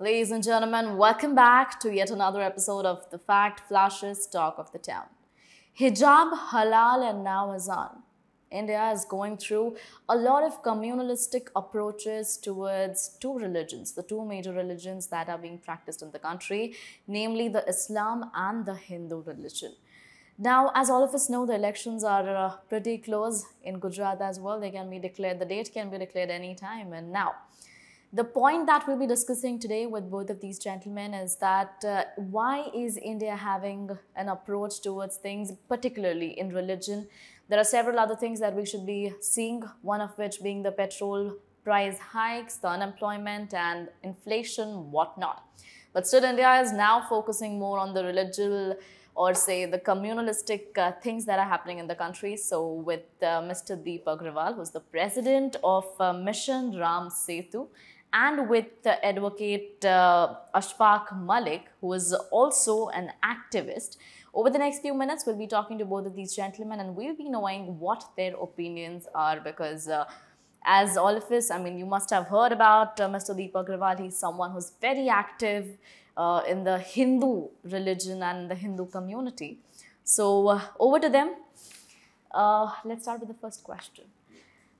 Ladies and gentlemen, welcome back to yet another episode of the Fact Flashes Talk of the Town. Hijab, halal, and now azan. India is going through a lot of communalistic approaches towards two religions, the two major religions that are being practiced in the country, namely the Islam and the Hindu religion. Now, as all of us know, the elections are pretty close in Gujarat as well. They can be declared, the date can be declared anytime. And now, the point that we'll be discussing today with both of these gentlemen is that why is India having an approach towards things, particularly in religion? There are several other things that we should be seeing, one of which being the petrol price hikes, the unemployment and inflation, whatnot. But still, India is now focusing more on the religious or say the communalistic things that are happening in the country. So with Mr. Deep Agrawal, who's the president of Mission Ram Setu, and with advocate Ashfaq Malik, who is also an activist. Over the next few minutes, we'll be talking to both of these gentlemen and we'll be knowing what their opinions are because as all of us, I mean, you must have heard about Mr. Deep Agrawal. He's someone who's very active in the Hindu religion and the Hindu community. So over to them. Let's start with the first question.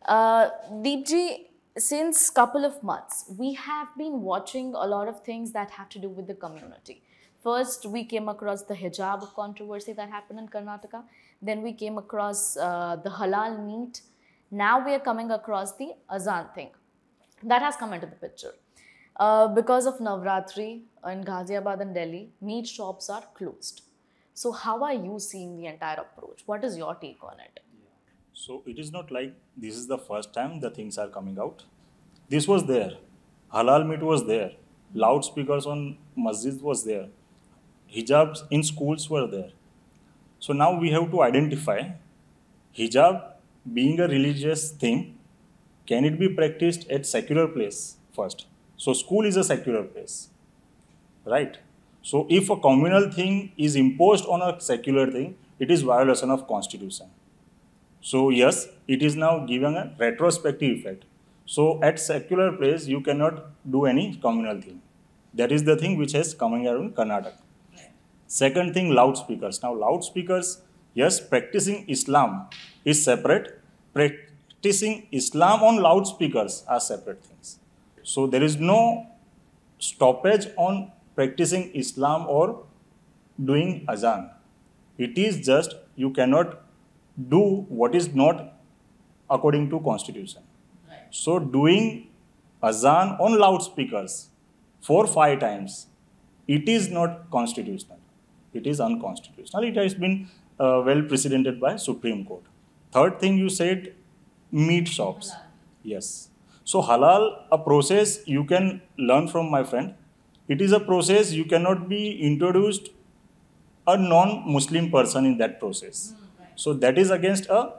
Deepji, since couple of months, we have been watching a lot of things that have to do with the community. First, we came across the hijab controversy that happened in Karnataka. Then we came across the halal meat. Now we are coming across the azan thing. That has come into the picture. Because of Navratri in Ghaziabad and Delhi, meat shops are closed. So how are you seeing the entire approach? What is your take on it? So it is not like this is the first time the things are coming out. This was there. Halal meat was there. Loudspeakers on masjids was there. Hijabs in schools were there. So now we have to identify hijab being a religious thing. Can it be practiced at secular place first? So school is a secular place, right? So if a communal thing is imposed on a secular thing, it is violation of constitution. So yes, it is now given a retrospective effect. So at secular place, you cannot do any communal thing. That is the thing which is coming around Karnataka. Second thing, loudspeakers. Now loudspeakers, yes, practicing Islam is separate. Practicing Islam on loudspeakers are separate things. So there is no stoppage on practicing Islam or doing azan. It is just you cannot do what is not according to constitution. Right. So doing azan on loudspeakers 4-5 times, it is not constitutional. It is unconstitutional. It has been well precedented by Supreme Court. Third thing you said, meat shops. Yes. So halal, a process you can learn from my friend. It is a process you cannot be introduced a non-Muslim person in that process. So that is against a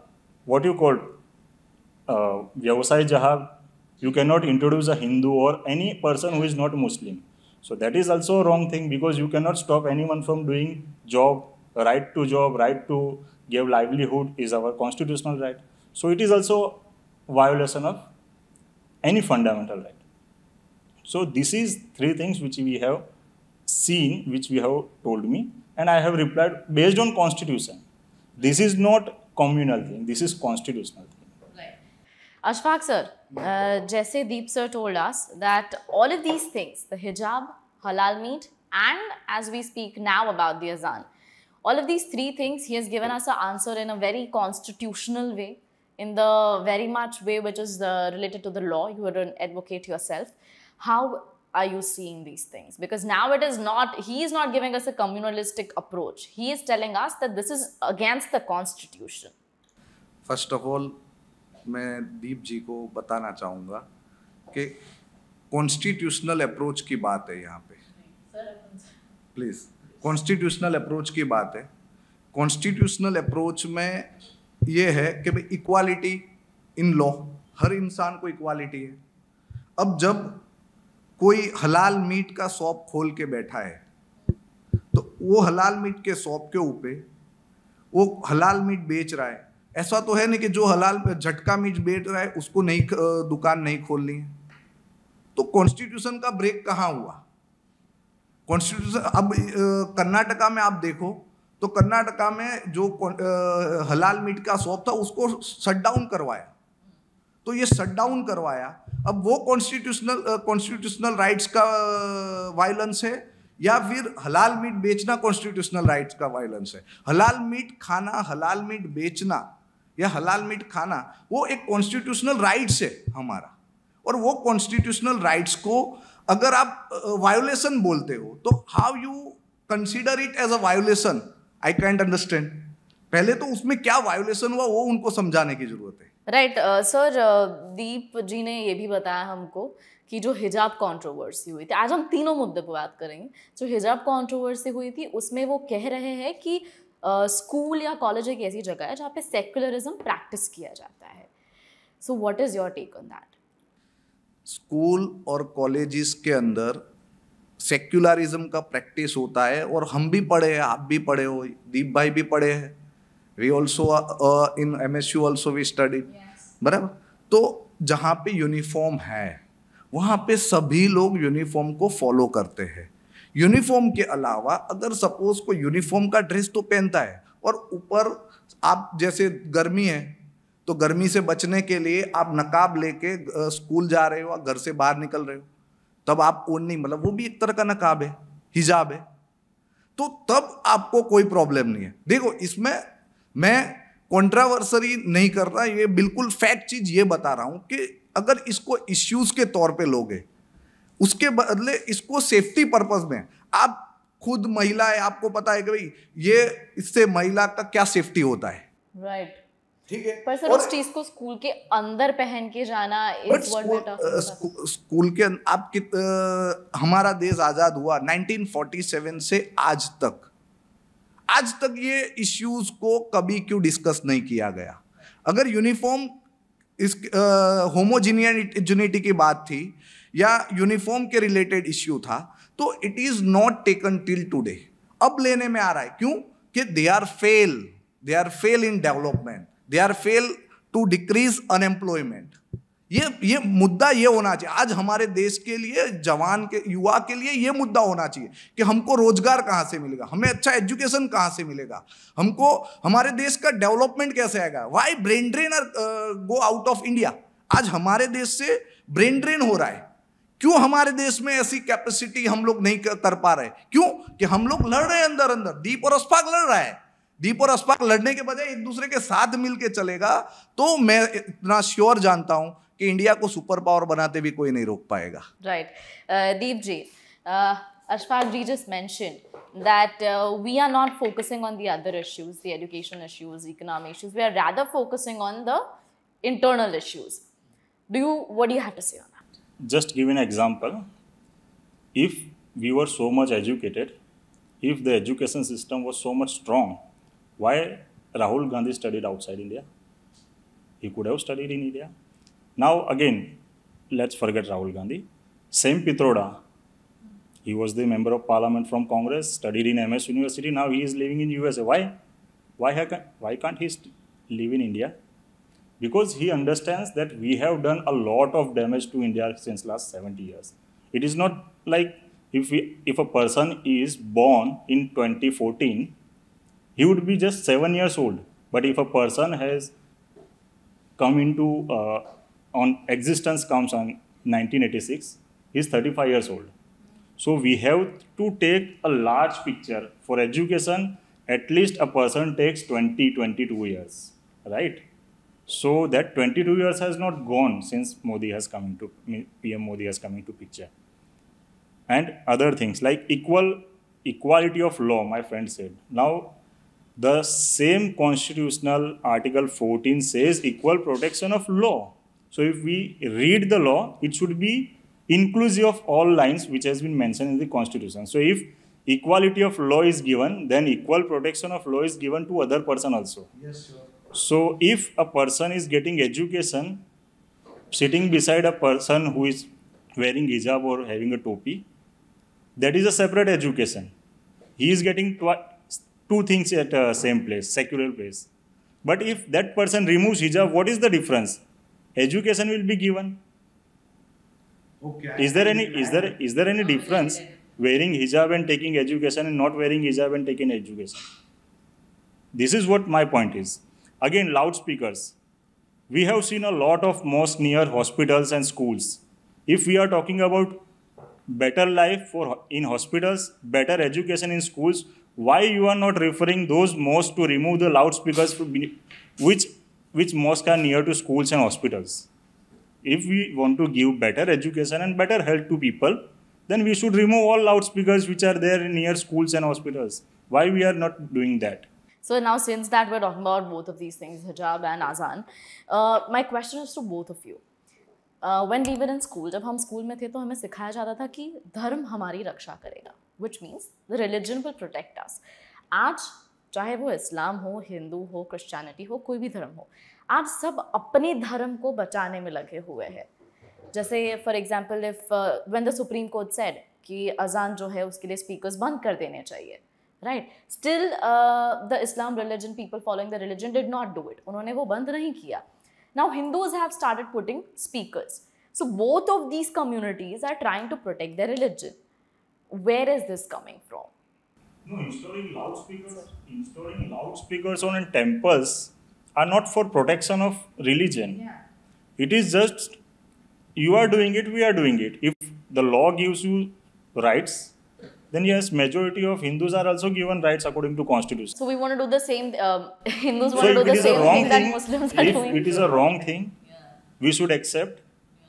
what you call vyavasay jahab. You cannot introduce a Hindu or any person who is not Muslim. So that is also a wrong thing because you cannot stop anyone from doing job. Right to give livelihood is our constitutional right. So it is also violation of any fundamental right. So this is 3 things which we have seen, which we have told me, and I have replied based on constitution. This is not communal thing, this is constitutional thing. Right. Ashfaq sir, Jaise Deep sir told us that all of these things, the hijab, halal meat, and as we speak now about the azan, all of these 3 things, he has given us an answer in a very constitutional way, in the very much way which is related to the law. You are an advocate yourself. How are you seeing these things? Because now it is not, he is not giving us a communalistic approach. He is telling us that this is against the constitution. First of all, मैं दीप जी को बताना चाहूँगा कि constitutional approach की बात है यहाँ पे. प्लीज़, कॉन्स्टिट्यूशनल अप्रोच की बात है. कॉन्स्टिट्यूशनल अप्रोच में ये है कि भाई इक्वालिटी इन लॉ, हर इंसान को इक्वालिटी है. अब जब कोई हलाल मीट का शॉप खोल के बैठा है तो वो हलाल मीट के शॉप के ऊपर वो हलाल मीट बेच रहा है. ऐसा तो है नहीं कि जो हलाल झटका मीट बेच रहा है उसको नहीं दुकान नहीं खोलनी है. तो कॉन्स्टिट्यूशन का ब्रेक कहाँ हुआ? कॉन्स्टिट्यूशन अब कर्नाटका में आप देखो तो कर्नाटका में जो हलाल मीट का शॉप था उसको शट डाउन करवाया। तो ये शट डाउन करवाया, अब वो कॉन्स्टिट्यूशनल राइट्स का वायलेंस है या फिर हलाल मीट बेचना कॉन्स्टिट्यूशनल राइट्स का वायलेंस है? हलाल मीट खाना, हलाल मीट बेचना या हलाल मीट खाना वो एक कॉन्स्टिट्यूशनल राइट्स है हमारा, और वो कॉन्स्टिट्यूशनल राइट्स को अगर आप वायोलेशन बोलते हो तो how you consider it as a violation? I can't understand. पहले तो उसमें क्या वायोलेशन हुआ वो उनको समझाने की जरूरत है। राइट सर, दीप जी ने ये भी बताया हमको कि जो हिजाब कंट्रोवर्सी हुई थी, आज हम तीनों मुद्दे पर बात करेंगे। जो हिजाब कंट्रोवर्सी हुई थी उसमें वो कह रहे हैं कि स्कूल या कॉलेज एक ऐसी जगह है जहाँ पे सेक्युलरिज्म प्रैक्टिस किया जाता है। So what is your take on that? School और कॉलेजेस के अंदर सेक्युलरिज्म का प्रैक्टिस होता है, और हम भी पढ़े हैं, आप भी पढ़े हो, दीप भाई भी पढ़े हैं, we also in MSU also we studied, बराबर। तो जहाँ पे यूनिफॉर्म है वहाँ पे सभी लोग यूनिफॉर्म को फॉलो करते हैं। यूनिफॉर्म के अलावा अगर सपोज कोई यूनिफॉर्म का ड्रेस तो पहनता है और ऊपर आप जैसे गर्मी है तो गर्मी से बचने के लिए आप नकाब लेके स्कूल जा रहे हो, घर से बाहर निकल रहे हो, तब आप ओढ़नी, मतलब वो भी एक तरह का नकाब है, हिजाब है, तो तब आपको कोई प्रॉब्लम नहीं है। देखो इसमें मैं कंट्रोवर्सी नहीं कर रहा, ये बिल्कुल फैक्ट चीज ये बता रहा हूं कि अगर इसको इश्यूज के तौर पे लोगे, उसके बदले इसको सेफ्टी पर्पस में, आप खुद महिला है, आपको पता है कि भाई ये इससे महिला का क्या सेफ्टी होता है, राइट? ठीक है। पर सर उस चीज को स्कूल के अंदर पहन के जाना इज व्हाट स्कूल के आप हमारा देश आजाद हुआ 1947 से आज तक ये इश्यूज को कभी क्यों डिस्कस नहीं किया गया? अगर यूनिफॉर्म इस होमोजिनिटी की बात थी या यूनिफॉर्म के रिलेटेड इश्यू था तो it is not taken till today. अब लेने में आ रहा है, क्यों? कि they are fail in development, they are fail to decrease unemployment. ये मुद्दा ये होना चाहिए आज हमारे देश के लिए, जवान के, युवा के लिए ये मुद्दा होना चाहिए कि हमको रोजगार कहाँ से मिलेगा, हमें अच्छा एजुकेशन कहाँ से मिलेगा, हमको हमारे देश का डेवलपमेंट कैसे आएगा। Why brain drain are go out of India? आज हमारे देश से ब्रेन ड्रेन हो रहा है, क्यों? हमारे देश में ऐसी कैपेसिटी हम लोग नहीं कर पा रहे, क्यों? कि हम लोग लड़ रहे हैं अंदर। दीप और अशफाक लड़ रहा है, दीप और अशफाक लड़ने के बजाय एक दूसरे के साथ मिलके चलेगा तो मैं इतना श्योर जानता हूं कि इंडिया को सुपर पावर बनाते भी कोई नहीं रोक पाएगा। Right Deep ji, Ashfaq ji just mentioned that we are not focusing on the other issues, the education issues, economic issues. We are rather focusing on the internal issues. What do you have to say on that? Just give an example. If we were so much educated, if the education system was so much strong, why Rahul Gandhi studied outside India? He could have studied in India. Now again, let's forget Rahul Gandhi. Same Pitroda, he was the member of parliament from Congress, studied in MS University. Now he is living in USA. Why can't he live in India? Because he understands that we have done a lot of damage to India since last 70 years. It is not like if a person is born in 2014, he would be just 7 years old. But if a person has come into on existence comes on 1986, he is 35 years old. So we have to take a large picture. For education, at least a person takes 22 years, right? So that 22 years has not gone since PM Modi has come into picture. And other things like equality of law, my friend said. Now, the same constitutional article 14 says equal protection of law. So if we read the law, it should be inclusive of all lines which has been mentioned in the constitution. So if equality of law is given, then equal protection of law is given to other person also. Yes, sir. So if a person is getting education, sitting beside a person who is wearing hijab or having a topi, that is a separate education. He is getting two things at the same place, secular place. But if that person removes hijab, what is the difference? Education will be given. Okay. Is there any difference wearing hijab and taking education and not wearing hijab and taking education. This is what my point is. Again, loudspeakers. We have seen a lot of mosques near hospitals and schools. If we are talking about better life in hospitals, better education in schools, why you are not referring those mosques to remove the loudspeakers which mosques are near to schools and hospitals? If we want to give better education and better health to people, then we should remove all loudspeakers which are there near schools and hospitals. Why we are not doing that? So now, since that we're talking about both of these things, hijab and azan, my question is to both of you. When we were in school, जब हम school में थे तो हमें सिखाया जाता था कि धर्म हमारी रक्षा करेगा, which means the religion will protect us. आज चाहे वो इस्लाम हो, हिंदू हो, क्रिश्चियनिटी हो, कोई भी धर्म हो, आज सब अपने धर्म को बचाने में लगे हुए हैं. जैसे for example if when the supreme court said कि अजान जो है उसके लिए स्पीकर्स बंद कर देने चाहिए, right, still the Islam religion, people following the religion did not do it. उन्होंने वो बंद नहीं किया. Now Hindus have started putting speakers. So both of these communities are trying to protect their religion. Where is this coming from? No, installing loudspeakers on temples are not for protection of religion. Yeah. It is just you are doing it, we are doing it. If the law gives you rights, then yes, majority of Hindus are also given rights according to Constitution. So we want to do the same. Hindus So want to if do it the is a same wrong thing that thing, Muslims are if doing. it is a wrong thing, we should accept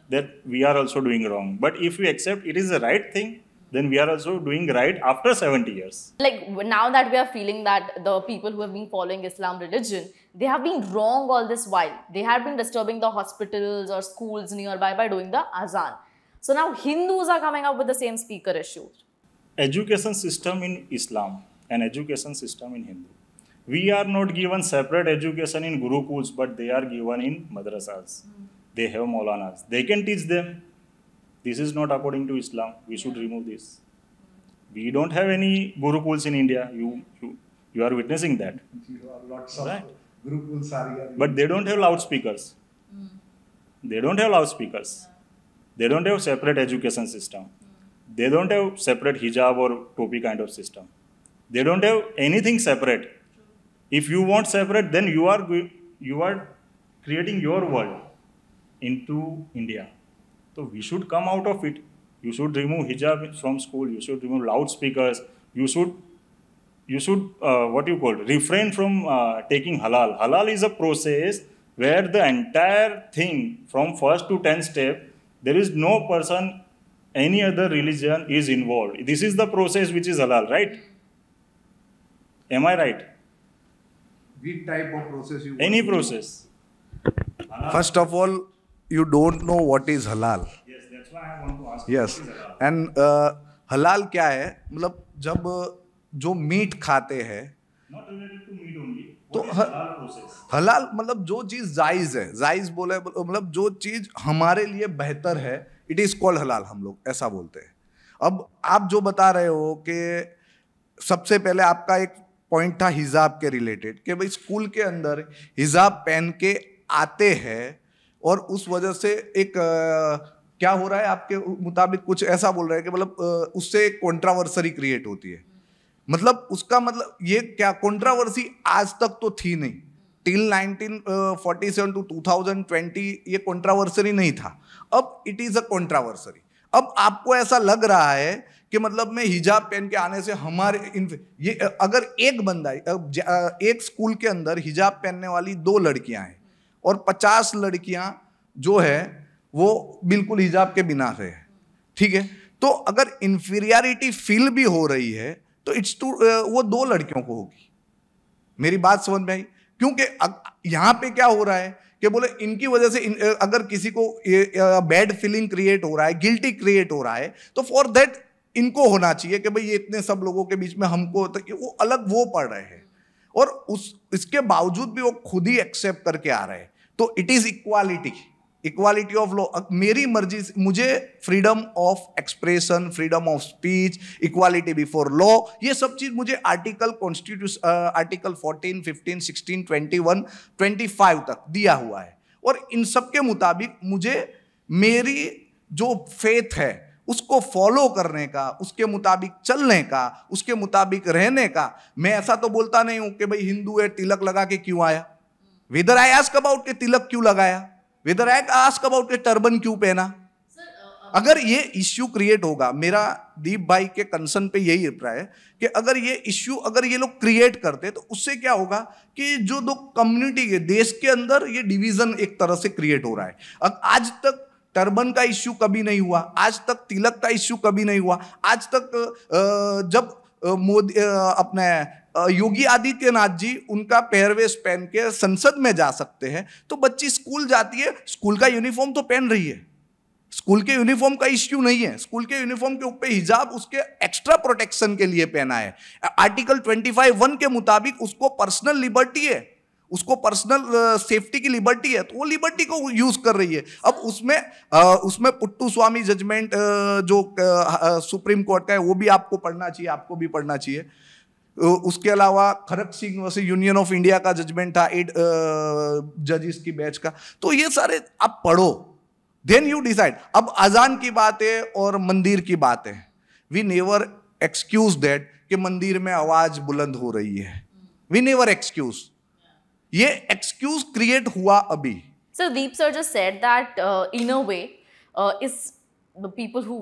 that we are also doing wrong. But if we accept it is the right thing, then we are also doing right after 70 years. Like now that we are feeling that the people who have been following Islam religion, they have been wrong all this while. They have been disturbing the hospitals or schools nearby by doing the azan. So now Hindus are coming up with the same speaker issue. Education system in Islam and education system in Hindu. We are not given separate education in Gurukuls, but they are given in madrasas. They have Maulanas. They can teach them. This is not according to Islam. We should remove this. We don't have any Gurukuls in India. You are witnessing that. Lots of Right. Gurukuls are here. But they don't have loudspeakers. They don't have loudspeakers. They don't have separate education system. They don't have separate hijab or topi kind of system. They don't have anything separate. If you want separate, then you are creating your world into India. So we should come out of it. You should remove hijab from school. You should remove loudspeakers. You should refrain from taking halal. Halal is a process where the entire thing from first to 10th step, there is no person, any other religion is involved. This is the process which is halal, right? Am I right? Which type of process you Any want to do? process. First of all, you don't know what is halal. Yes, that's why I want to ask. Yes. What is halal? And halal क्या है? मतलब जब जो meet खाते हैं, Not related to meat only. तो What is halal process? हलाल मतलब जो चीज जायज है, जायज बोले मतलब जो चीज हमारे लिए बेहतर है, इट इज कॉल्ड हलाल, हम लोग ऐसा बोलते हैं. अब आप जो बता रहे हो कि सबसे पहले आपका एक पॉइंट था हिजाब के रिलेटेड कि भाई स्कूल के अंदर हिजाब पहन के आते हैं और उस वजह से एक क्या हो रहा है आपके मुताबिक, कुछ ऐसा बोल रहे हैं कि मतलब उससे एक कंट्रोवर्सी क्रिएट होती है. मतलब उसका मतलब ये क्या कंट्रोवर्सी आज तक तो थी नहीं. टिल 1947 टू 2020 ये कंट्रोवर्सी नहीं था. अब इट इज अ कंट्रोवर्सी. अब आपको ऐसा लग रहा है कि मतलब मैं हिजाब पहन के आने से हमारे ये अगर एक बंदा एक स्कूल के अंदर हिजाब पहनने वाली 2 लड़कियां हैं और 50 लड़कियां जो है वो बिल्कुल हिजाब के बिना से है, ठीक है, तो अगर इंफीरियरिटी फील भी हो रही है तो इट्स टू वो 2 लड़कियों को होगी. मेरी बात समझ में आई? क्योंकि यहां पे क्या हो रहा है कि बोले इनकी वजह से अगर किसी को बैड फीलिंग क्रिएट हो रहा है, गिल्टी क्रिएट हो रहा है, तो फॉर दैट इनको होना चाहिए कि भाई ये इतने सब लोगों के बीच में हमको तो वो अलग वो पढ़ रहे हैं और इसके बावजूद भी वो खुद ही एक्सेप्ट करके आ रहे हैं. तो it is equality of law. मेरी मर्जी, मुझे freedom of expression, freedom of speech, equality before law, ये सब चीज मुझे आर्टिकल 14, 15, 16, 21, 25 तक दिया हुआ है. और इन सब के मुताबिक मुझे मेरी जो फेथ है उसको फॉलो करने का, उसके मुताबिक चलने का, उसके मुताबिक रहने का। मैं ऐसा तो बोलता नहीं हूं कि भाई हिंदू है तिलक लगा के क्यों आया, वेदर आई आस्क अबाउट के तिलक क्यों लगाया, वेदर आई आस्क अबाउट के टर्बन क्यों पहना। अगर ये इश्यू क्रिएट होगा, मेरा दीप भाई के कंसर्न पे यही अभिप्राय है कि अगर ये इश्यू अगर ये लोग क्रिएट करते तो उससे क्या होगा कि जो दो कम्युनिटी के देश के अंदर ये डिवीजन एक तरह से क्रिएट हो रहा है। अब आज तक टर्बन का इश्यू कभी नहीं हुआ, आज तक तिलक का इश्यू कभी नहीं हुआ, आज तक जब मोदी अपने योगी आदित्यनाथ जी उनका पहरवेश पहन के संसद में जा सकते हैं, तो बच्ची स्कूल जाती है, स्कूल का यूनिफॉर्म तो पहन रही है, स्कूल के यूनिफॉर्म का इश्यू नहीं है। स्कूल के यूनिफॉर्म के ऊपर हिजाब उसके एक्स्ट्रा प्रोटेक्शन के लिए पहना है। आर्टिकल 25(1) के मुताबिक उसको पर्सनल लिबर्टी है, उसको पर्सनल सेफ्टी की लिबर्टी है, तो वो लिबर्टी को यूज कर रही है। अब उसमें पुट्टू स्वामी जजमेंट जो सुप्रीम कोर्ट का है वो भी आपको पढ़ना चाहिए, आपको भी पढ़ना चाहिए। उसके अलावा खरक Singh versus union of India का जजमेंट था 8 जजेस की बेंच का। तो ये सारे आप पढ़ो, देन यू डिसाइड। अब अजान की बात है और मंदिर की बात है, वी नेवर एक्सक्यूज दैट कि मंदिर में आवाज बुलंद हो रही है, वी नेवर एक्सक्यूज। ये एक्सक्यूज क्रिएट हुआ अभी। So Deep sir just said that in a way is the people who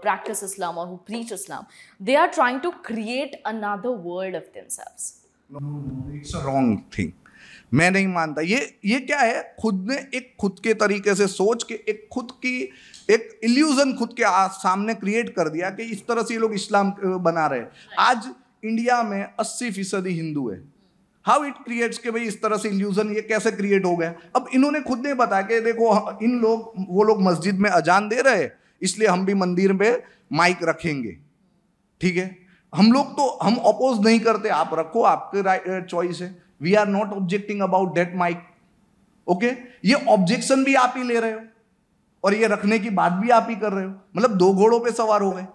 practice Islam or who preach Islam, they are trying to create another world of themselves. No, it's a wrong thing. मैं नहीं मानता। ये क्या है, खुद ने एक खुद के तरीके से सोच के एक खुद की एक इल्यूजन खुद के सामने क्रिएट कर दिया कि इस तरह से ये लोग इस्लाम बना रहे हैं। आज इंडिया में 80% हिंदू है। हाउ इट क्रिएट्स के भाई इस तरह से इल्यूजन ये कैसे क्रिएट हो गया। अब इन्होंने खुद ने बताया कि देखो वो लोग मस्जिद में अजान दे रहे हैं, इसलिए हम भी मंदिर में माइक रखेंगे। ठीक है, हम अपोज नहीं करते, आप रखो, आपके चॉइस है। We are not objecting about that mic. Okay, ये ऑब्जेक्शन भी आप ही ले रहे हो और ये रखने की बात भी आप ही कर रहे हो, मतलब दो घोड़ों पे सवार हो गए।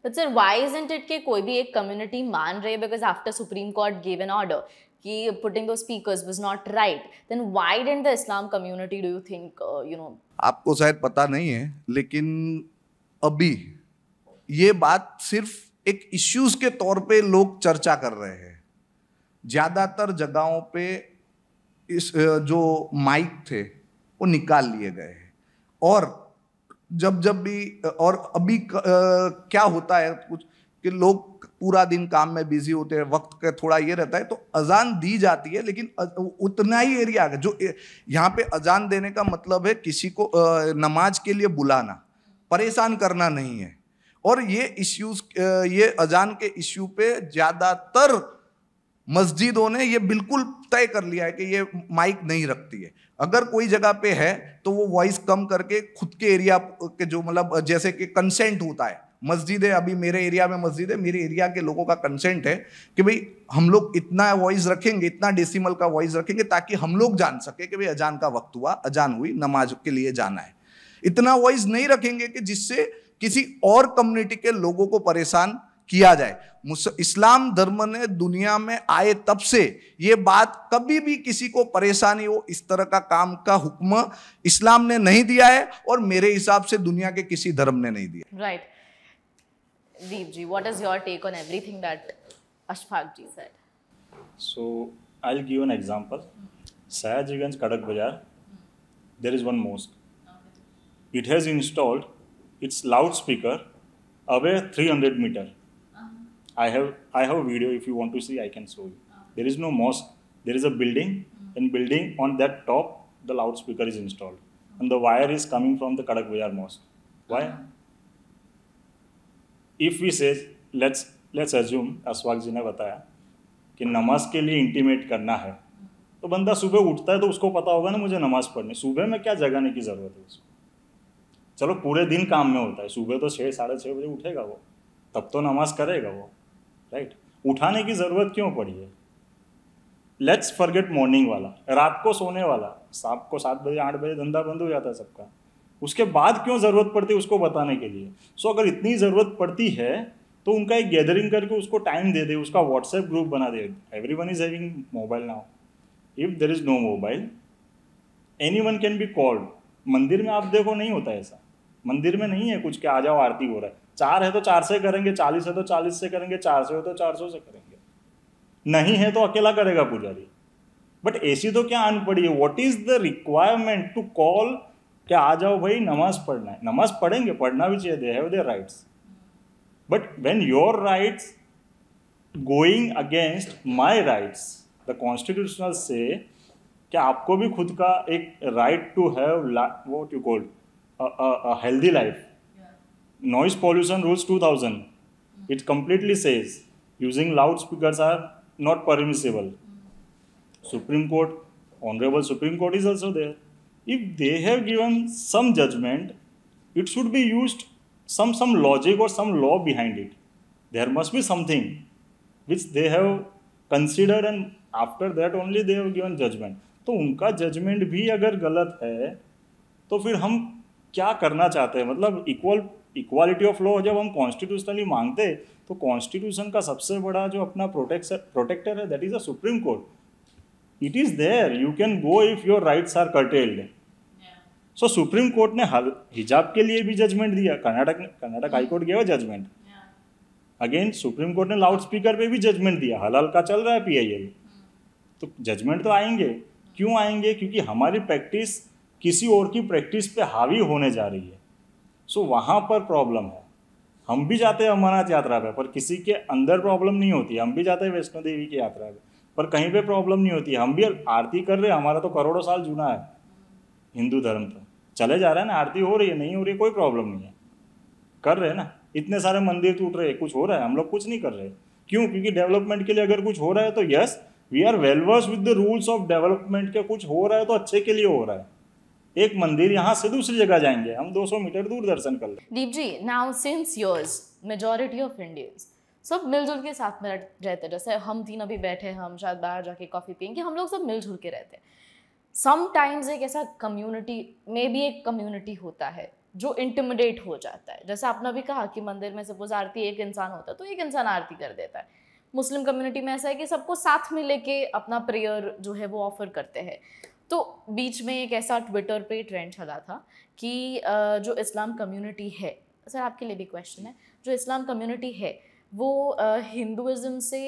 But sir, why isn't it कि कोई भी एक कम्युनिटी मान रहे, because after Supreme Court gave an order कि putting those speakers was not right, then why didn't the Islam community, do you think, आपको शायद पता नहीं है, लेकिन अभी ये बात सिर्फ एक इश्यूज के तौर पे लोग चर्चा कर रहे हैं। ज्यादातर जगहों पे इस जो माइक थे वो निकाल लिए गए हैं, और जब भी और अभी क्या होता है कुछ कि लोग पूरा दिन काम में बिजी होते हैं, वक्त का थोड़ा ये रहता है, तो अजान दी जाती है, लेकिन उतना ही एरिया है जो यहाँ पे अजान देने का मतलब है किसी को नमाज के लिए बुलाना, परेशान करना नहीं है। और ये इश्यूज, ये अजान के इश्यू पे ज्यादातर मस्जिदों ने ये बिल्कुल तय कर लिया है कि ये माइक नहीं रखती है। अगर कोई जगह पे है तो वो वॉइस कम करके खुद के एरिया के जो मतलब जैसे कि कंसेंट होता है, मस्जिद है, अभी मेरे एरिया में मस्जिद है, मेरे एरिया के लोगों का कंसेंट है कि भाई हम लोग इतना वॉइस रखेंगे, इतना डेसिमल का वॉइस रखेंगे, ताकि हम लोग जान सके कि भाई अजान का वक्त हुआ, अजान हुई, नमाज के लिए जाना है। इतना वॉइस नहीं रखेंगे कि जिससे किसी और कम्युनिटी के लोगों को परेशान किया जाए। इस्लाम धर्म ने दुनिया में आए तब से ये बात कभी भी किसी को परेशानी हो इस तरह का काम का हुक्म इस्लाम ने नहीं दिया है, और मेरे हिसाब से दुनिया के किसी धर्म ने नहीं दिया। Right. Deep ji, what is your take on everything that Ashfaq ji said? So I'll give an example. Sayajiganj, Kadak Bazar, there is one mosque. It has installed its loudspeaker away 300 meter. I have a video. If you want to see, I can show you. There is no mosque. There is a building, and building on that top, the loudspeaker is installed, and the wire is coming from the Kadak Bazar mosque. Why? If we say, let's assume, Ashfaq जी ने बताया कि नमाज के लिए intimate करना है, तो बंदा सुबह उठता है तो उसको पता होगा ना मुझे नमाज पढ़नी। सुबह में क्या जगाने की ज़रूरत है उसको? चलो पूरे दिन काम में होता है, सुबह तो 6 साढ़े 6 बजे उठेगा वो, तब तो नमाज करेगा वो, राइट? उठाने की ज़रूरत क्यों पड़ी है? लेट्स फॉरगेट मॉर्निंग वाला, रात को सोने वाला, शाम को 7 बजे 8 बजे धंधा बंद हो जाता है सबका, उसके बाद क्यों ज़रूरत पड़ती है उसको बताने के लिए? सो अगर इतनी ज़रूरत पड़ती है तो उनका एक गैदरिंग करके उसको टाइम दे दे, उसका व्हाट्सएप ग्रुप बना दे। Everyone is having mobile now. If there is no mobile, anyone can be called. मंदिर में आप देखो नहीं होता ऐसा, मंदिर में नहीं है कुछ कि आ जाओ आरती हो रहा है, 4 है तो 4 से करेंगे, 40 है तो 40 से करेंगे, 400 है तो 400 से करेंगे, नहीं है तो अकेला करेगा पुजारी। बट ऐसी तो क्या आन पड़ी है? What is the requirement to call कि आ जाओ भाई नमाज पढ़ना है? नमाज पढ़ेंगे, पढ़ना भी चाहिए, they have their rights, but when your rights going against my rights, the constitutional says कि आपको भी खुद का एक right to have what you call healthy life. Noise pollution rules 2000, it completely says using loudspeakers are not permissible. Supreme Court, Honorable Supreme Court is also there. If they have given some judgment, it should be used some logic or some law behind it. There must be something which they have considered and after that only they have given judgment. तो उनका judgement भी अगर गलत है तो फिर हम क्या करना चाहते हैं? मतलब इक्वालिटी ऑफ लॉ जब हम कॉन्स्टिट्यूशनली मांगते तो कॉन्स्टिट्यूशन का सबसे बड़ा जो अपना प्रोटेक्टर है that is a Supreme Court. It is there, you can go if your rights are curtailed. So Supreme Court ने हिजाब के लिए भी जजमेंट दिया, कर्नाटक हाई कोर्ट गया जजमेंट. अगेन सुप्रीम कोर्ट ने लाउड स्पीकर पे भी जजमेंट दिया, हलाल का चल रहा है PIL. तो जजमेंट तो आएंगे. क्यों आएंगे? क्योंकि हमारी प्रैक्टिस किसी और की प्रैक्टिस पे हावी होने जा रही है. सो वहाँ पर प्रॉब्लम है. हम भी जाते हैं अमरनाथ यात्रा पे, पर किसी के अंदर प्रॉब्लम नहीं होती. हम भी जाते हैं वैष्णो देवी की यात्रा पे, पर कहीं पे प्रॉब्लम नहीं होती. हम भी आरती कर रहे हैं, हमारा तो करोड़ों साल जुना है हिंदू धर्म, तो चले जा रहा है ना, आरती हो रही है, नहीं हो रही है, कोई प्रॉब्लम नहीं है, कर रहे हैं ना. इतने सारे मंदिर टूट रहे हैं, कुछ हो रहा है, हम लोग कुछ नहीं कर रहे. क्यों? क्योंकि डेवलपमेंट के लिए अगर कुछ हो रहा है तो yes we are well versed with the rules of development के. कुछ हो रहा है तो अच्छे के लिए हो रहा है. एक मंदिर यहाँ से दूसरी जगह जाएंगे, हम 200 मीटर दूर दर्शन कर लें. Deep ji, now since yours majority of Indians सब मिलजुल के साथ में रहते, जैसे हम तीन अभी बैठे, हम शायद बाहर जाके कॉफ़ी पियेंगे, हम लोग सब मिलजुल के रहते हैं. समटाइम्स एक ऐसा कम्युनिटी में भी एक कम्युनिटी होता है जो इंटिमिडेट हो जाता है. जैसे आपने भी कहा कि मंदिर में सपोज आरती एक इंसान होता है तो एक इंसान आरती कर देता है. मुस्लिम कम्युनिटी में ऐसा है कि सबको साथ में लेके अपना प्रेयर जो है वो ऑफर करते हैं. तो बीच में एक ऐसा ट्विटर पे ट्रेंड चला था कि जो इस्लाम कम्युनिटी है, सर आपके लिए भी क्वेश्चन है, जो इस्लाम कम्युनिटी है वो हिंदुइज्म से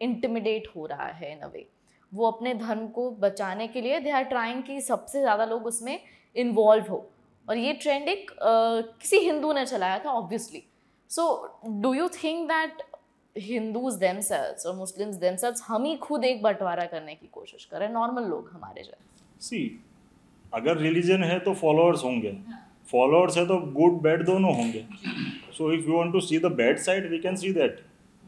इंटिमिडेट हो रहा है इन अ वे. वो अपने धर्म को बचाने के लिए दे आर ट्राइंग कि सबसे ज़्यादा लोग उसमें इन्वॉल्व हो. और ये ट्रेंड एक किसी हिंदू ने चलाया था obviously. So do you think that Hindus themselves और मुस्लिम्स देमसेल्व्स हम ही खुद एक बंटवारा करने की कोशिश करें, नॉर्मल लोग हमारे जैसे? सी, अगर रिलीजन है तो फॉलोअर्स होंगे, फॉलोअर्स है तो गुड बैड दोनों होंगे. So if you want to see the bad side we can see that,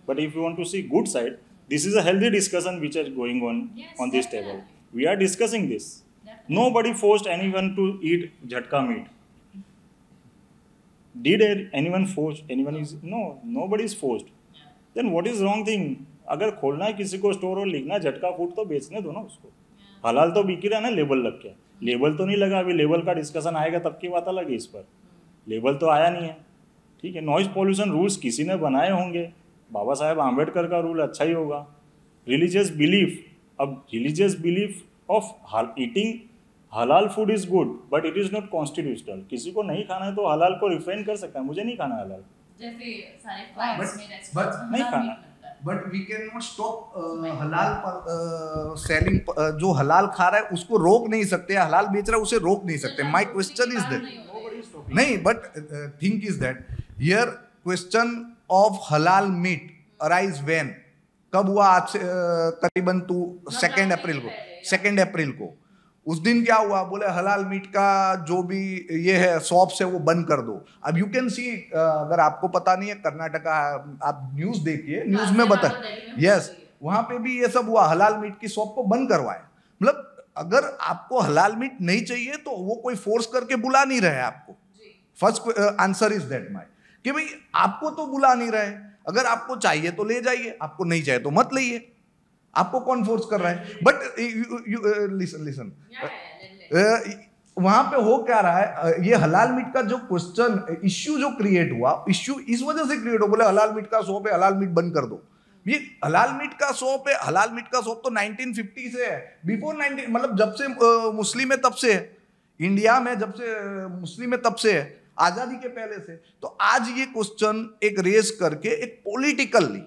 but if you want to see good side, this is a healthy discussion which is going on this table. We are discussing this. Nobody forced anyone to eat jhatka meat. Did anyone force anyone? Is no, nobody is forced. Then what is wrong thing? अगर खोलना है किसी को store और लिखना झटका food तो बेचने दो ना उसको. हलाल तो बिक रहा है ना लेबल लग के. लेबल तो नहीं लगा, अभी लेबल का डिस्कशन आएगा तब की बात अलग है. इस पर लेबल तो आया नहीं है. ठीक है, नॉइज पॉल्यूशन रूल्स किसी ने बनाए होंगे, बाबा साहेब आम्बेडकर का रूल अच्छा ही होगा. रिलीजियस बिलीफ, अब रिलीजियस बिलीफ ऑफ ईटिंग हलाल food is good but it is not constitutional. किसी को नहीं खाना है तो हलाल को रिफ्रेन कर सकता है, मुझे नहीं खाना हलाल, जैसे सारे फ्लाइट्स में नहीं खाना. But we can not stop हलाल सेलिंग. जो हलाल खा रहा है उसको रोक नहीं सकते, हलाल बेच रहा है उसे रोक नहीं सकते. माय क्वेश्चन इज दैट नहीं, but think is that here question of halal meet arise when, कब हुआ? आज से करीबन 2 अप्रैल को. उस दिन क्या हुआ? बोले हलाल मीट का जो भी ये है शॉप्स है वो बंद कर दो. अब यू कैन सी, अगर आपको पता नहीं है कर्नाटका, आप न्यूज देखिए, न्यूज में बता, यस वहां पे भी ये सब हुआ, हलाल मीट की शॉप को बंद करवाया. मतलब अगर आपको हलाल मीट नहीं चाहिए तो वो कोई फोर्स करके बुला नहीं रहे आपको. First answer is that my, कि भाई आपको तो बुला नहीं रहे, अगर आपको चाहिए तो ले जाइए, आपको नहीं चाहिए तो मत लाइए. आपको कौन फोर्स कर रहा है? बट लिसन, वहां पे हो क्या रहा है? ये हलाल मीट का जो क्वेश्चन इश्यू जो क्रिएट हुआ, इश्यू इस वजह से क्रिएट हो, बोले हलाल मीट का शॉप है, हलाल मीट बंद कर दो. ये हलाल मीट का शॉप है, हलाल मीट का शॉप तो 1950 से है, बिफोर 19, मतलब जब से मुस्लिम है तब से है, इंडिया में जब से मुस्लिम है तब से है. आजादी के पहले से। तो आज ये क्वेश्चन एक रेस करके एक पॉलिटिकली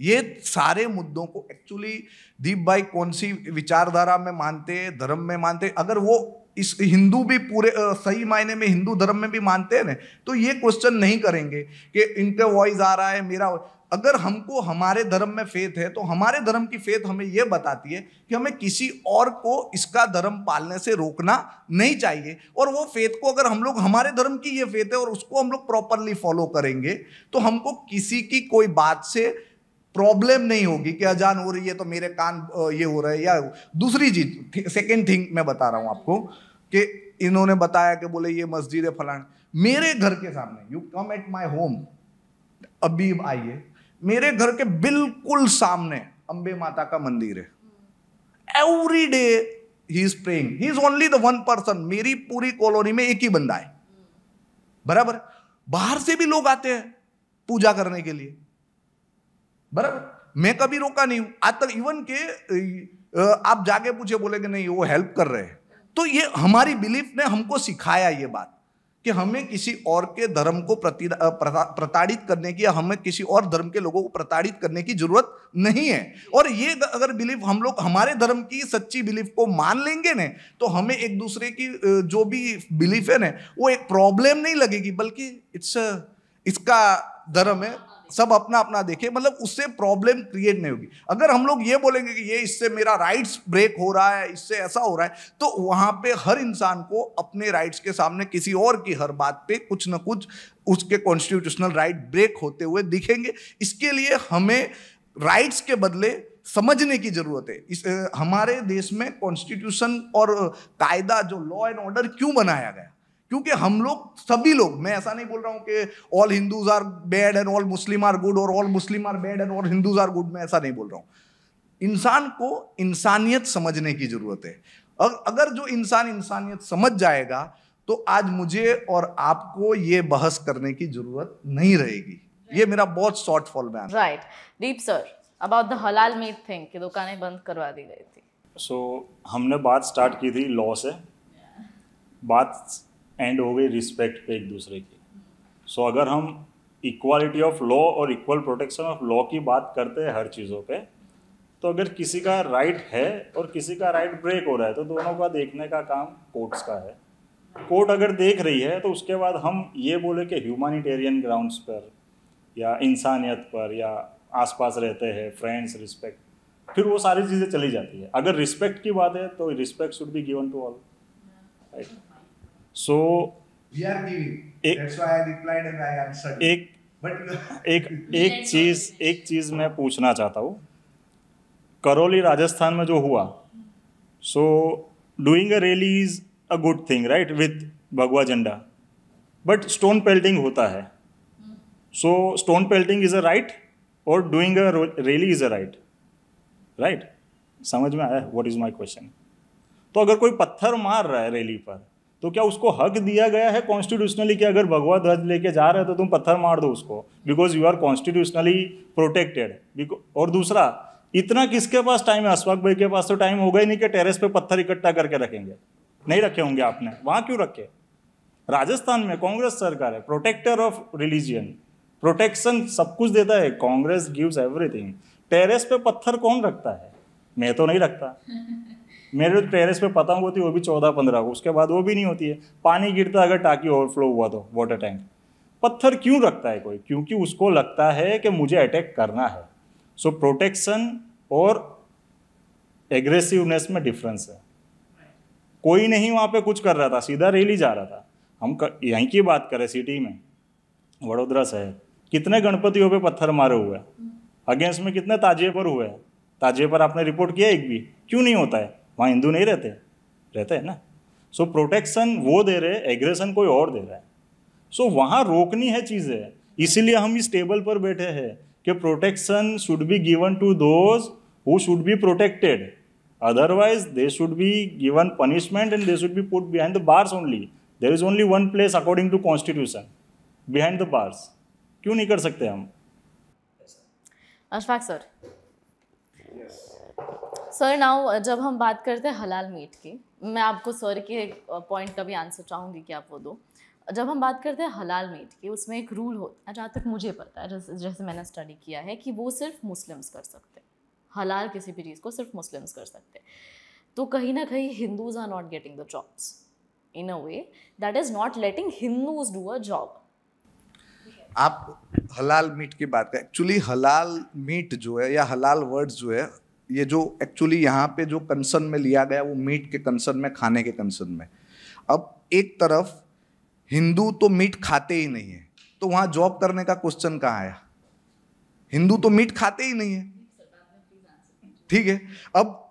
ये सारे मुद्दों को एक्चुअली दीप भाई कौन सी विचारधारा में मानते हैं, धर्म में मानते हैं, अगर वो इस हिंदू भी पूरे सही मायने में हिंदू धर्म में भी मानते हैं ना, तो ये क्वेश्चन नहीं करेंगे कि इनका वॉइस आ रहा है मेरा। अगर हमको हमारे धर्म में फेथ है तो हमारे धर्म की फेथ हमें यह बताती है कि हमें किसी और को इसका धर्म पालने से रोकना नहीं चाहिए। और वो फेथ को अगर हम लोग, हमारे धर्म की ये फेथ है और उसको हम लोग प्रॉपरली फॉलो करेंगे तो हमको किसी की कोई बात से प्रॉब्लम नहीं होगी कि अजान हो रही है तो मेरे कान ये हो रहा है। या दूसरी चीज, सेकेंड थिंग मैं बता रहा हूं आपको कि इन्होंने बताया कि बोले ये मस्जिद है फलाना, मेरे घर के सामने, you come at my home, अभी आइए, मेरे घर के बिल्कुल सामने अंबे माता का मंदिर है। Every day he is praying, he is only the one person, मेरी पूरी कॉलोनी में एक ही बंदा है, बराबर। बाहर से भी लोग आते हैं पूजा करने के लिए, बराबर। मैं कभी रोका नहीं हूं आज तक, इवन के आप जाके पूछे बोलेगे नहीं वो हेल्प कर रहे हैं। तो ये हमारी बिलीफ ने हमको सिखाया ये बात कि हमें किसी और के धर्म को प्रताड़ित करने की या हमें किसी और धर्म के लोगों को प्रताड़ित करने की जरूरत नहीं है। और ये अगर बिलीफ हम लोग हमारे धर्म की सच्ची बिलीफ को मान लेंगे ना, तो हमें एक दूसरे की जो भी बिलीफ है ना वो एक प्रॉब्लम नहीं लगेगी, बल्कि इसका धर्म है, सब अपना अपना देखे, मतलब उससे प्रॉब्लम क्रिएट नहीं होगी। अगर हम लोग ये बोलेंगे कि ये इससे मेरा राइट्स ब्रेक हो रहा है, इससे ऐसा हो रहा है, तो वहां पे हर इंसान को अपने राइट्स के सामने किसी और की हर बात पे कुछ ना कुछ उसके कॉन्स्टिट्यूशनल राइट ब्रेक होते हुए दिखेंगे। इसके लिए हमें राइट्स के बदले समझने की जरूरत है हमारे देश में कॉन्स्टिट्यूशन और कायदा जो लॉ एंड ऑर्डर क्यों बनाया गया। क्योंकि हम लोग सभी लोग, मैं ऐसा नहीं बोल रहा हूं कि all Hindus are bad and all Muslim are good or all Muslim are bad and all Hindus are good, मैं ऐसा नहीं बोल रहा हूं। इंसान को इंसानियत समझने की जरूरत है। अगर जो इंसान इंसानियत समझ जाएगा तो आज मुझे और आपको ये बहस करने की जरूरत नहीं रहेगी। ये मेरा बहुत शॉर्ट फॉल में। Right, Deep sir, about the हलाल मीट थिंग कि दुकानें बंद करवा दी गई थी। सो हमने बात स्टार्ट की थी लॉ से, बात एंड हो गई रिस्पेक्ट पे एक दूसरे की। सो अगर हम इक्वालिटी ऑफ लॉ और इक्वल प्रोटेक्शन ऑफ लॉ की बात करते हैं हर चीज़ों पे, तो अगर किसी का राइट है और किसी का राइट ब्रेक हो रहा है तो दोनों का देखने का काम कोर्ट्स का है। कोर्ट अगर देख रही है तो उसके बाद हम ये बोले कि ह्यूमैनिटेरियन ग्राउंड्स पर या इंसानियत पर या आसपास रहते हैं फ्रेंड्स, रिस्पेक्ट, फिर वो सारी चीज़ें चली जाती है। अगर रिस्पेक्ट की बात है तो respect should be given to all, right. So एक चीज़ मैं पूछना चाहता हूँ, करौली राजस्थान में जो हुआ, so doing a rally is a good thing, right, with भगवा झंडा, बट स्टोन पेल्टिंग होता है। So stone pelting is a right or doing a rally is a right, right? समझ में आया व्हाट इज माय क्वेश्चन? तो अगर कोई पत्थर मार रहा है रैली पर तो क्या उसको हक दिया गया है कॉन्स्टिट्यूशनली कि अगर भगवा ध्वज लेके जा रहे हो तो तुम पत्थर मार दो उसको, because you are constitutionally protected? और दूसरा, इतना किसके पास टाइम है? अशफाक भाई के पास तो टाइम होगा ही नहीं कि टेरेस पे पत्थर इकट्ठा करके रखेंगे, नहीं रखे होंगे आपने, वहाँ क्यों रखे? राजस्थान में कांग्रेस सरकार है, प्रोटेक्टर ऑफ रिलीजियन, प्रोटेक्शन सब कुछ देता है, कांग्रेस गिव्स एवरीथिंग। टेरेस पे पत्थर कौन रखता है? मैं तो नहीं रखता। मेरे टेरेस पे पतंग होती है वो भी 14-15 को, उसके बाद वो भी नहीं होती है। पानी गिरता अगर टाकी ओवरफ्लो हुआ तो, वाटर टैंक। पत्थर क्यों रखता है कोई? क्योंकि उसको लगता है कि मुझे अटैक करना है। सो प्रोटेक्शन और एग्रेसिवनेस में डिफरेंस है। कोई नहीं वहाँ पे कुछ कर रहा था, सीधा रैली जा रहा था। हम यहीं की बात करें, सिटी में, वडोदरा शहर, कितने गणपतियों पे पत्थर मारे हुए हैं, अगेंस्ट में कितने ताजिए पर हुए हैं। ताजिए पर आपने रिपोर्ट किया एक भी? क्यों नहीं होता है? वहाँ हिंदू नहीं रहते? रहते हैं ना। सो प्रोटेक्शन वो दे रहे, एग्रेशन कोई और दे रहा है। सो वहाँ रोकनी है चीज़ें, इसीलिए हम इस टेबल पर बैठे हैं कि protection should be given to those who should be protected, otherwise they should be given punishment and they should be put behind the bars only. There is only one place according to constitution, behind the bars. क्यों नहीं कर सकते हम? Ashfaq sir, sir now जब हम बात करते हैं हलाल मीट की, मैं आपको सर के पॉइंट का भी आंसर चाहूँगी कि आप वो दो। जब हम बात करते हैं हलाल मीट की, उसमें एक रूल होता है, जहाँ तक मुझे पता है, जैसे मैंने स्टडी किया है, कि वो सिर्फ मुस्लिम्स कर सकते हैं। हलाल किसी भी चीज़ को सिर्फ मुस्लिम्स कर सकते हैं। तो कहीं ना कहीं Hindus are not getting the jobs in a way that is not letting Hindus do a job. आप हलाल मीट की बात करें, एक्चुअली हलाल मीट जो है या हलाल वर्ड्स जो है, ये जो एक्चुअली यहाँ पे जो कंसर्न में लिया गया वो मीट के कंसर्न में, खाने के कंसर्न में। अब एक तरफ हिंदू तो मीट खाते ही नहीं है, तो वहाँ जॉब करने का क्वेश्चन कहाँ आया? हिंदू तो मीट खाते ही नहीं है, ठीक है। अब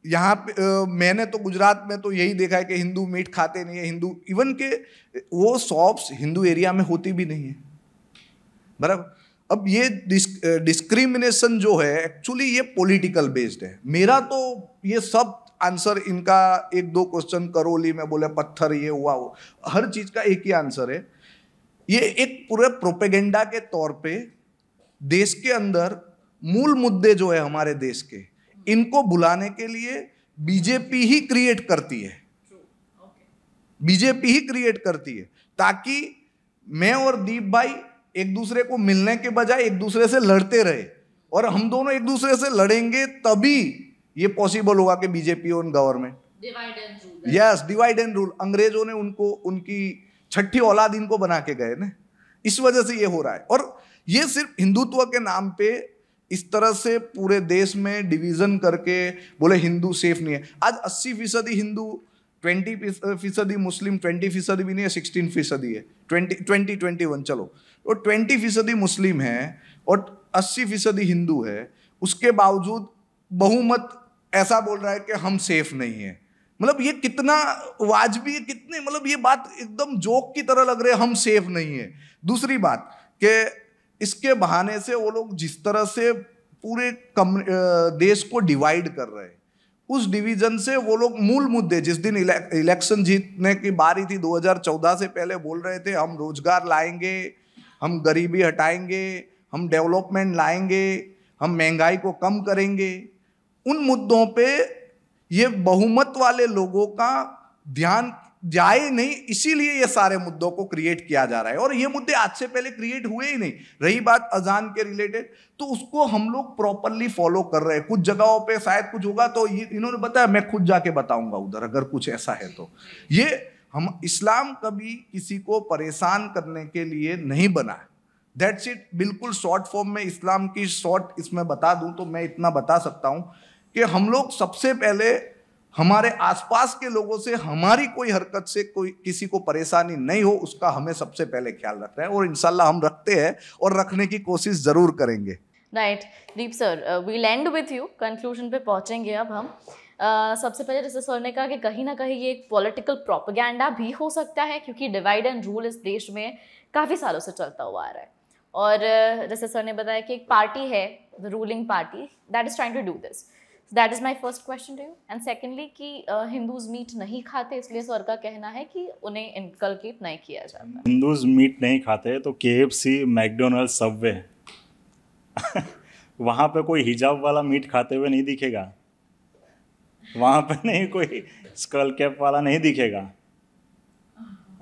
यहाँ पे मैंने तो गुजरात में तो यही देखा है कि हिंदू मीट खाते नहीं है। हिंदू इवन के वो शॉप्स हिंदू एरिया में होती भी नहीं है, बराबर। अब ये डिस्क्रिमिनेशन जो है एक्चुअली ये पॉलिटिकल बेस्ड है। मेरा तो ये सब आंसर इनका, एक दो क्वेश्चन करौली में बोले पत्थर ये हुआ वो, हर चीज का एक ही आंसर है। ये एक पूरे प्रोपेगेंडा के तौर पे देश के अंदर मूल मुद्दे जो है हमारे देश के, इनको बुलाने के लिए बीजेपी ही क्रिएट करती है, बीजेपी ही क्रिएट करती है, ताकि मैं और दीप भाई एक दूसरे को मिलने के बजाय एक दूसरे से लड़ते रहे, और हम दोनों एक दूसरे से लड़ेंगे तभी ये पॉसिबल होगा कि BJP on government. Divide and rule. Yes, divide and rule. अंग्रेजों ने उनको, उनकी छठी औलाद इनको बना के गए ना, इस वजह से ये हो रहा है। और ये सिर्फ हिंदुत्व के नाम पे इस तरह से पूरे देश में डिवीजन करके बोले हिंदू सेफ नहीं है। आज 80% हिंदू, 20% मुस्लिम, 20% भी नहीं है, 16% है, 21 चलो, और 20% मुस्लिम है और 80% हिंदू है। उसके बावजूद बहुमत ऐसा बोल रहा है कि हम सेफ नहीं है। मतलब ये कितना वाजबी है, कितने, मतलब ये बात एकदम जोक की तरह लग रही है, हम सेफ नहीं है। दूसरी बात कि इसके बहाने से वो लोग जिस तरह से पूरे देश को डिवाइड कर रहे हैं, उस डिवीजन से वो लोग मूल मुद्दे, जिस दिन इलेक्शन जीतने की बारी थी 2014 से पहले बोल रहे थे हम रोजगार लाएंगे, हम गरीबी हटाएंगे, हम डेवलपमेंट लाएंगे, हम महंगाई को कम करेंगे, उन मुद्दों पे ये बहुमत वाले लोगों का ध्यान जाए नहीं, इसीलिए ये सारे मुद्दों को क्रिएट किया जा रहा है। और ये मुद्दे आज से पहले क्रिएट हुए ही नहीं। रही बात अजान के रिलेटेड, तो उसको हम लोग प्रॉपरली फॉलो कर रहे हैं। कुछ जगहों पे शायद कुछ होगा तो इन्होंने बताया, मैं खुद जाके बताऊंगा उधर अगर कुछ ऐसा है तो। ये हम, इस्लाम कभी किसी को परेशान करने के लिए नहीं बना है। That's it. बिल्कुल शॉर्ट फॉर्म में इस्लाम की शॉर्ट इसमें बता दूं तो मैं इतना बता सकता हूं कि हम लोग सबसे पहले हमारे आसपास के लोगों से हमारी कोई हरकत से कोई किसी को परेशानी नहीं हो, उसका हमें सबसे पहले ख्याल रखना है, और इंशाल्लाह हम रखते हैं और रखने की कोशिश जरूर करेंगे। Right Deep sir, we'll end with you, conclusion पे पहुंचेंगे अब हम। सबसे पहले जैसे सर ने कहा कि कहीं ना कहीं ये एक पॉलिटिकल प्रोपेगेंडा भी हो सकता है, क्योंकि डिवाइड एंड रूल इस देश में काफ़ी सालों से चलता हुआ आ रहा है। और जैसे सर ने बताया कि एक पार्टी है, the ruling party, that is trying to do this. That is my first question to you. And secondly कि हिंदूज मीट नहीं खाते, इसलिए सर का कहना है कि उन्हें इनकलकेट नहीं किया जाता। हिंदूज मीट नहीं खाते तो KFC, मैकडोनल्ड, सबवे वहाँ पे कोई हिजाब वाला मीट खाते हुए नहीं दिखेगा, वहाँ पे नहीं कोई स्कल कैप वाला नहीं दिखेगा,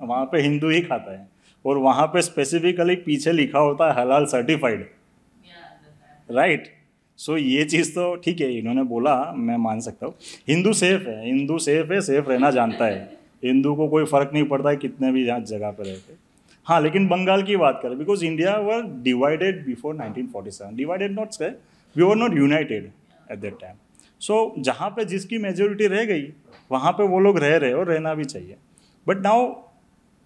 वहाँ पे हिंदू ही खाता है। और वहाँ पे स्पेसिफिकली पीछे लिखा होता है हलाल सर्टिफाइड, राइट। सो ये चीज़ तो ठीक है, इन्होंने बोला, मैं मान सकता हूँ। हिंदू सेफ है, हिंदू सेफ है, सेफ रहना जानता है। हिंदू को कोई फ़र्क नहीं पड़ता है कितने भी जगह पर रहते। हाँ, लेकिन बंगाल की बात करें, because India were divided before 1947, divided not say, we were not united at that time. So जहाँ पे जिसकी मेजोरिटी रह गई वहाँ पे वो लोग रह रहे और रहना भी चाहिए। बट नाउ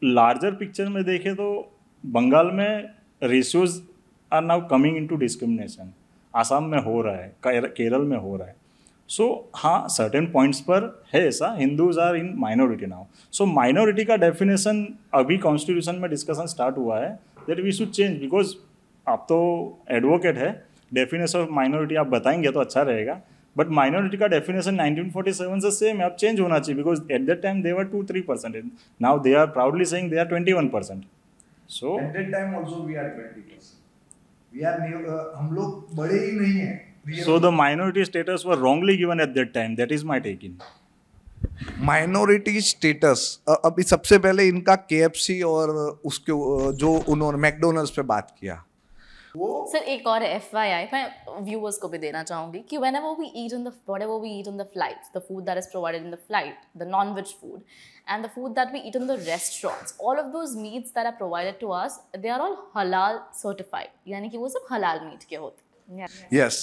लार्जर पिक्चर में देखें तो बंगाल में ratios are now coming into discrimination. Assam में हो रहा है, केरल में हो रहा है। सो हाँ, सर्टेन पॉइंट्स पर है ऐसा, Hindus are in minority now. So minority का डेफिनेशन अभी कॉन्स्टिट्यूशन में डिस्कशन स्टार्ट हुआ है that we should change, because आप तो एडवोकेट है, डेफिनेशन ऑफ माइनॉरिटी आप बताएंगे तो अच्छा रहेगा। बट माइनॉरिटी का डेफिनेशन 1947 से सेम है, अब चेंज होना चाहिए, because at that time they were 2-3%, now they are proudly saying they are 21%. So at that time also we are 20%. We are हम लोग बड़े ही नहीं हैं. So the minority status were wrongly given at that time. That is my take in. Minority status, अभी सबसे पहले इनका KFC और उसके जो उन्होंने मैकडोनल्ड्स पे बात किया वो सर एक और FYI मैं व्यूअर्स को भी देना चाहूँगी कि whenever we eat in the flights, the food that is provided in the flight, the non-veg food, and the food that we eat in the restaurants, all of those meats that are provided to us, they are all halal certified. यानी कि वो सब हलाल meet के होते हैं. Yes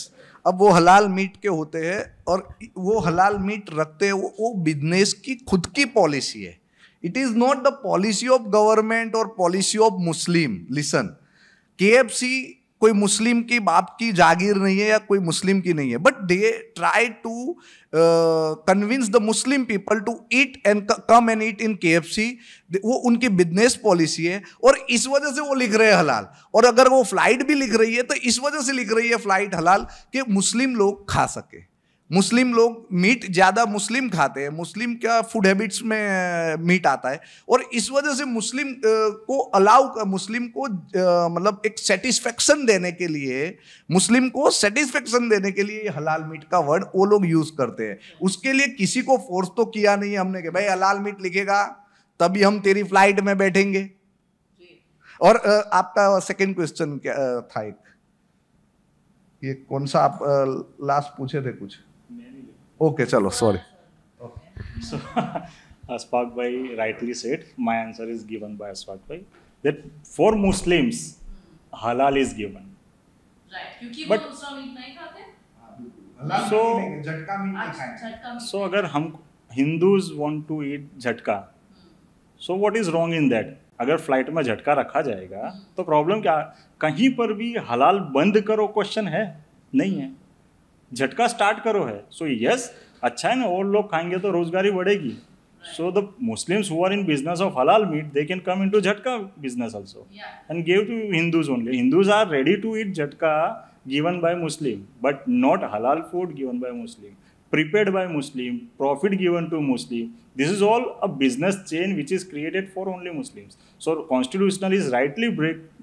अब वो हलाल मीट के होते हैं और वो हलाल मीट रखते हैं, वो बिजनेस की खुद की पॉलिसी है. It is not the policy of government or policy of Muslim. Listen, KFC कोई मुस्लिम की बाप की जागीर नहीं है या कोई मुस्लिम की नहीं है, but they try to convince the Muslim people to eat and come and eat in KFC. वो उनकी बिजनेस पॉलिसी है और इस वजह से वो लिख रहे हैं हलाल. और अगर वो फ्लाइट भी लिख रही है तो इस वजह से लिख रही है फ्लाइट हलाल कि मुस्लिम लोग खा सके. मुस्लिम लोग मीट ज़्यादा मुस्लिम खाते हैं, मुस्लिम का फूड हैबिट्स में मीट आता है और इस वजह से मुस्लिम को अलाउ, मुस्लिम को मतलब एक सेटिस्फेक्शन देने के लिए, मुस्लिम को सेटिस्फेक्शन देने के लिए हलाल मीट का वर्ड वो लोग यूज़ करते हैं. उसके लिए किसी को फोर्स तो किया नहीं है हमने कि भाई हलाल मीट लिखेगा तभी हम तेरी फ्लाइट में बैठेंगे. और आपका सेकेंड क्वेश्चन क्या था? एक ये कौन सा आप लास्ट पूछे थे कुछ? Okay, chalo, sorry. So, Ashfaq bhai rightly said, my answer is given by Ashfaq bhai, that for Muslims, halal is given. Right, क्योंकि But- वो दूसरा मीट नहीं खाते. So, अगर हम Hindus want to eat झटका, so what is wrong in that? अगर flight में झटका रखा जाएगा तो प्रॉब्लम क्या? कहीं पर भी हलाल बंद करो क्वेश्चन है नहीं है, झटका स्टार्ट करो है. सो यस, अच्छा है ना, और लोग खाएंगे तो रोजगारी बढ़ेगी. So the Muslims who are in business of halal meat, they can come into jhatka business also and give to Hindus only. Hindus are ready to eat jhatka given by Muslim, but not halal food given by Muslim, prepared by Muslim, profit given to Muslim. This is all a business chain which is created for only Muslims. So constitutional is rightly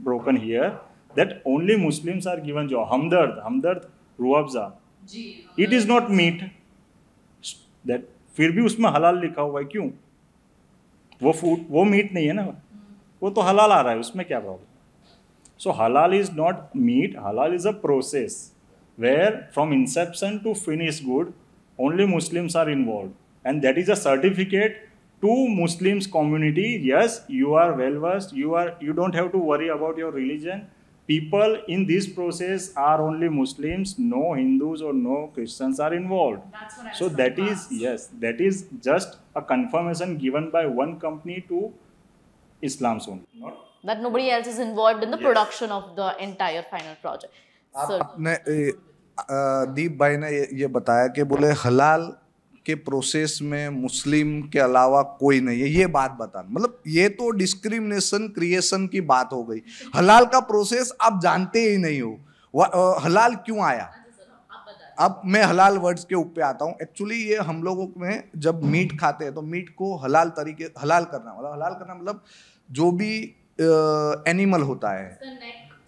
broken here that only Muslims are given job. Hamdard, Ruabza. It is not meat. That फिर भी उसमें हलाल लिखा हुआ है, क्यों? वो food, वो मीट नहीं है ना, वो तो हलाल आ रहा है, उसमें क्या problem? So halal is not meat, halal is a process where from inception to finished good, only Muslims are involved. And that is a certificate to Muslims community. Yes, you are well versed, you don't have to worry about your religion. People in this process are only Muslims, no Hindus or no Christians are involved. That's what I So was that gonna is, ask. yes, that is just a confirmation given by one company to Islam's only. Not That nobody else is involved in the production of the entire final project. So, आपने दीप भाई ने ये बताया कि बोले हलाल के process में मुस्लिम के अलावा कोई नहीं है, ये बात बताना, मतलब ये तो डिस्क्रिमिनेशन क्रिएशन की बात हो गई. हलाल का प्रोसेस आप जानते ही नहीं हो, हलाल क्यों आया? अब मैं हलाल वर्ड्स के ऊपर आता हूँ. एक्चुअली ये हम लोगों में जब मीट खाते हैं तो मीट को हलाल करना मतलब जो भी एनिमल होता है,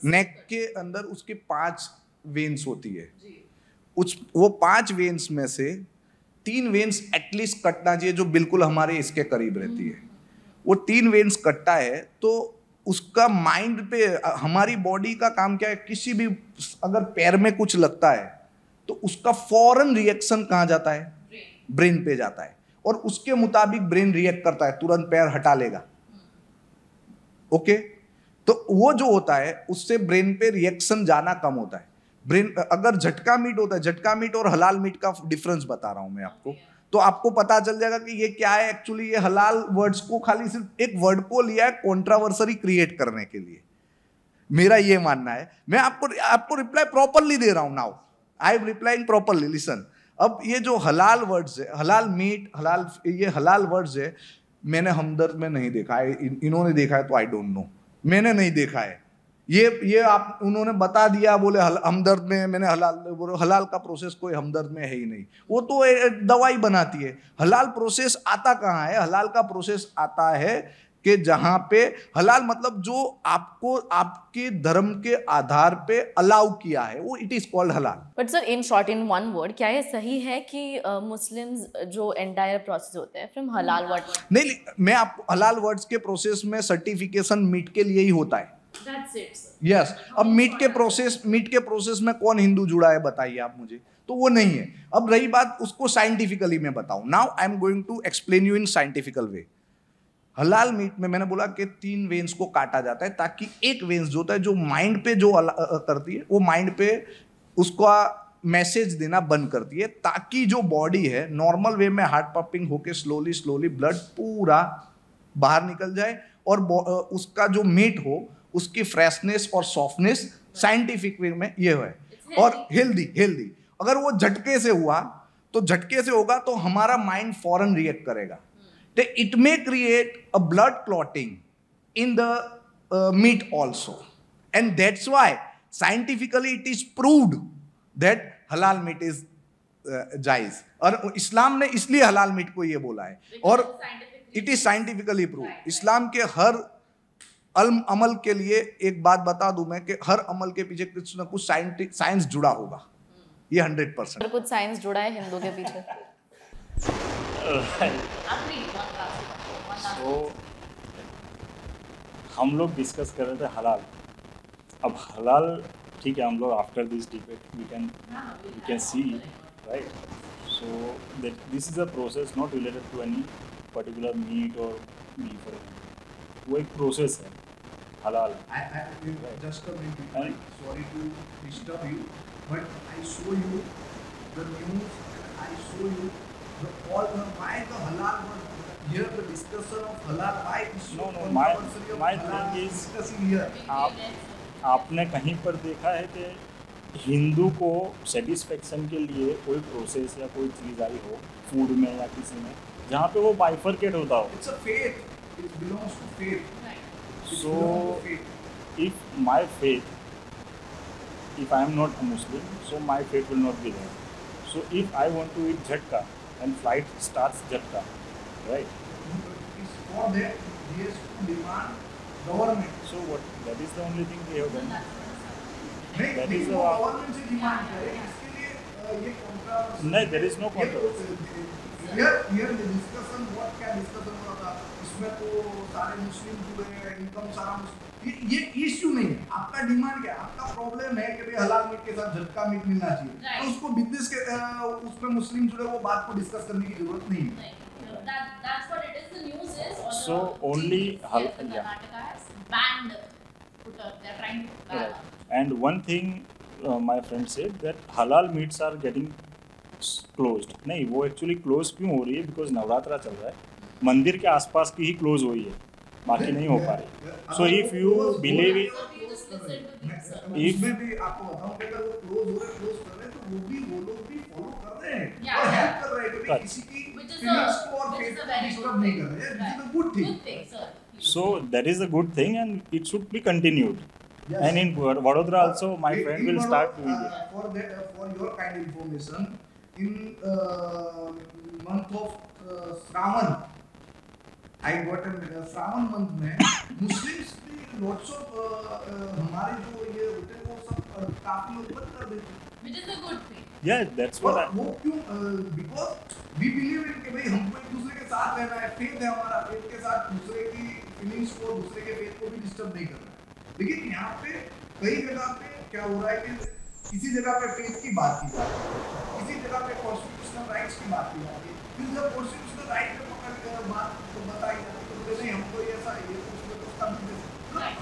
नेक के अंदर उसके 5 वेन्स होती है. वो 5 वेन्स में से 3 वेन्स एटलीस्ट कटना चाहिए जो बिल्कुल हमारे इसके करीब रहती है. वो 3 वेन्स कटता है तो उसका माइंड पे, हमारी बॉडी का काम क्या है, किसी भी अगर पैर में कुछ लगता है तो उसका फौरन रिएक्शन कहाँ जाता है? ब्रेन पे जाता है और उसके मुताबिक ब्रेन रिएक्ट करता है, तुरंत पैर हटा लेगा. ओके तो वो जो होता है उससे ब्रेन पे रिएक्शन जाना कम होता है. ब्रेन अगर झटका मीट होता है, झटका मीट और हलाल मीट का डिफरेंस बता रहा हूं मैं आपको, तो आपको पता चल जाएगा कि ये क्या है. एक्चुअली ये हलाल वर्ड्स को खाली सिर्फ एक वर्ड को लिया है कंट्रोवर्सी क्रिएट करने के लिए, मेरा ये मानना है. मैं आपको रिप्लाई प्रॉपरली दे रहा हूं. Now I am replying properly. Listen, अब ये जो हलाल वर्ड्स है, हलाल मीट, हलाल, ये हलाल वर्ड्स है, मैंने हमदर्द में नहीं देखा है, इन्होंने देखा है तो आई डोंट नो, मैंने नहीं देखा है. ये आप उन्होंने बता दिया, बोले हमदर्द में, मैंने हलाल का प्रोसेस कोई हमदर्द में है ही नहीं, वो तो दवाई बनाती है. हलाल प्रोसेस आता कहाँ है? हलाल का प्रोसेस आता है कि जहां पे हलाल मतलब जो आपको आपके धर्म के आधार पे अलाउ किया है वो इट इज कॉल्ड हलाल। But sir in short in one word, क्या ये सही है कि मुस्लिम्स जो एंटायर प्रोसेस होता है फ्रॉम हलाल वर्ड? नहीं, मैं आपको हलाल वर्ड्स के प्रोसेस में सर्टिफिकेशन मीट के लिए ही होता है। That's it, sir. यस अब मीट के प्रोसेस में कौन हिंदू जुड़ा है बताइए आप मुझे, तो वो नहीं है। अब रही बात उसको साइंटिफिकली मैं बताऊं, now I am going to explain you in scientifical way. Halal meat में मैंने बोला कि 3 वेन्स को काटा जाता है ताकि एक वेन्स जो होता है जो माइंड पे जो करती है वो माइंड पे उसका मैसेज देना बंद करती है, ताकि जो बॉडी है नॉर्मल वे में हार्ट पंपिंग होके स्लोली ब्लड पूरा बाहर निकल जाए और उसका जो मीट हो उसकी फ्रेशनेस और सॉफ्टनेस साइंटिफिक वे में ये है और हेल्दी। अगर वो झटके से हुआ तो झटके से होगा तो हमारा माइंड फौरन रिएक्ट करेगा, तो it may create a blood clotting in the meat also, and that's why scientifically it is proved that हलाल मीट इज जायज। और इस्लाम ने इसलिए हलाल मीट को ये बोला है और इट इज साइंटिफिकली प्रूव। इस्लाम के हर अमल के लिए एक बात बता दूं मैं कि हर अमल के पीछे कुछ ना कुछ साइंस जुड़ा होगा, ये 100%। कुछ साइंस जुड़ा है हिंदू के पीछे? तो हम लोग डिस्कस कर रहे थे हलाल। अब हलाल ठीक है, हम लोग after this debate we can see right, so that this is a process not related to any particular meat और बीफ, वो एक प्रोसेस है हलाल। Just a minute, sorry to disturb you, but I show you the news and I show you why the halal one here, the discussion of halal, why is so controversial of my halal thing is discussing here. आपने कहीं पर देखा है कि हिंदू को satisfaction के लिए कोई प्रोसेस या कोई चीज़ आई हो फूड में या किसी में जहाँ पे वो बाइफरकेट होता हो? It's a faith, it belongs to faith. So if my faith, if I am not a Muslim, so my faith will not be there. So if I want to eat jhatka and flight starts jhatka, right? It's for that he has to demand government. So what? That is the only thing they have done. नहीं, That नहीं, is वो the government से demand करे, इसके लिए ये controversy नहीं, there is no controversy. Here the discussion, what क्या discussion हो रहा था, इसमें तो सारे मुस्लिम जुड़े हैं, इनकम सारा ये इश्यू नहीं है। आपका डिमांड क्या है? आपका प्रॉब्लम है कि भाई हलाल मीट के साथ झटका मीट मिलना चाहिए, तो उसको बिजनेस के उसमें मुस्लिम जुड़े वो बात को डिस्कस करने की जरूरत नहीं है। That's what it is. The news is on So only Karnataka has banned. They're trying to ban. And one thing my friend said that halal meats are getting closed. नहीं, वो एक्चुअली क्लोज क्यों हो रही है? Because Navratra चल रहा है, मंदिर के आसपास की ही क्लोज हुई है, बाकी नहीं हो पा रही। सो इफ यू बिलीव इसमें भी आपको बताऊं कि अगर वो क्लोज कर रहे हैं तो वो लोग भी फॉलो कर रहे हैं और हेल्प कर रहे हैं कि किसी की फीलिंग्स को और फेथ को डिस्टर्ब नहीं कर रहे हैं। This is a good thing. So that is a good thing and it should be continued. Yes. And in Vadodara also my friend will start doing it. For your kind information, in month of Shravan, I got a Shravan month में Muslims भी lots of हमारे जो ये होते हैं वो सब काफी लोग बंद कर देते हैं। Which is a good thing. Yeah, that's what वो क्यों? Because we believe in कि भाई हमको एक दूसरे के साथ रहना है, फेथ है हमारा, फेथ के साथ दूसरे की फीलिंग्स को, दूसरे के फेथ को भी डिस्टर्ब नहीं करना है। लेकिन यहाँ पे कई जगह पे क्या हो रहा है कि किसी जगह पे फेथ की बात की जाती है, किसी जगह पे कॉन्स्टिट्यूशनल राइट्स की बात की जाती है, फिर जब कॉन्स्टिट्यूशनल राइट पे पकड़ कर बात तो बताई जाती है तो नहीं हमको ऐसा ये उसमें तो सब